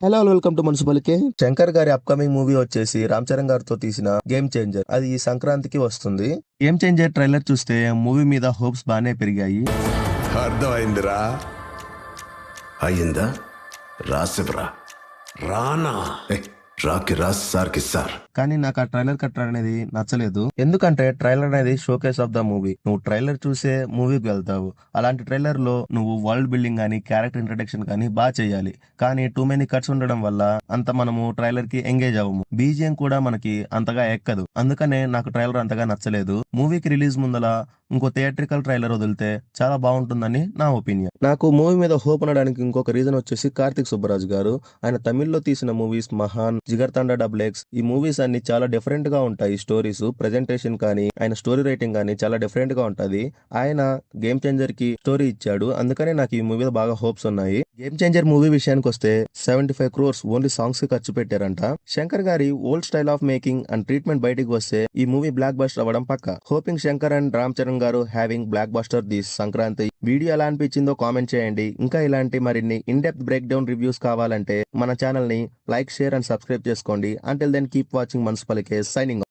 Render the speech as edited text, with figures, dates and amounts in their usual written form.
Hello welcome to మున్సిపల్కి. శంకర్ గారి upcoming movie వచ్చేసి రామ్ చరణ్ గారితో తీసిన గేమ్ చేంజర్. అది ఈ సంక్రాంతికి వస్తుంది. గేమ్ చేంజర్ ట్రైలర్ చూస్తే మూవీ మీద హోప్స్ బాగానే పెరిగాయి. అర్థమైందిరా అయ్యిందా రాసివరా రానా రాకి రాస్ సార్కి సార్. కానీ నాకు ఆ ట్రైలర్ కట్టర్ అనేది నచ్చలేదు. ఎందుకంటే ట్రైలర్ అనేది షోకేస్ ఆఫ్ ద మూవీ. నువ్వు ట్రైలర్ చూసే మూవీకి వెళ్తావు. అలాంటి ట్రైలర్ లో నువ్వు వరల్డ్ బిల్డింగ్ కానీ క్యారెక్టర్ ఇంట్రడక్షన్ కానీ బాగా చేయాలి. కానీ టూ మెనీ కట్స్ ఉండడం వల్ల అంత మనము ట్రైలర్ కి ఎంగేజ్ అవ్వము. బీజిఎం కూడా మనకి అంతగా ఎక్కదు. అందుకనే నాకు ట్రైలర్ అంతగా నచ్చలేదు. మూవీకి రిలీజ్ ముందల ఇంకో థియేట్రికల్ ట్రైలర్ వదిలితే చాలా బాగుంటుందని నా ఒపీనియన్. నాకు మూవీ మీద హోప్ ఉండడానికి ఇంకొక రీజన్ వచ్చేసి కార్తిక్ సుబ్బరాజ్ గారు. ఆయన తమిళ్లో తీసిన మూవీస్ మహాన్, జిగర్తండా డబుల్ ఎక్స్, ఈ మూవీస్ అన్ని చాలా డిఫరెంట్ గా ఉంటాయి. స్టోరీస్, ప్రెజెంటేషన్ కానీ ఆయన స్టోరీ రైటింగ్ కానీ చాలా డిఫరెంట్ గా ఉంటది. ఆయన గేమ్ చేంజర్ కి స్టోరీ ఇచ్చాడు. అందుకనే నాకు ఈ మూవీ బాగా హోప్స్ ఉన్నాయి. గేమ్ చేంజర్ మూవీ విషయానికి వస్తే 75 crores ఓన్లీ సాంగ్స్ కి ఖర్చు పెట్టారంట. శంకర్ గారి old style of making and treatment బయటికి వస్తే ఈ మూవీ బ్లాక్ బస్టర్ అవ్వడం పక్క. హోపింగ్ శంకర్ అండ్ రామ్ చరణ్ గారు having blockbuster this Sankranti. Video ఎలా అనిపించిందో కామెంట్ చేయండి. ఇంకా ఇలాంటి మరిన్ని in depth break down reviews కావాలంటే మన ఛానల్ ని లైక్, షేర్ అండ్ సబ్స్క్రైబ్ చేసుకోండి. Until then keep watching municipal case. Signing.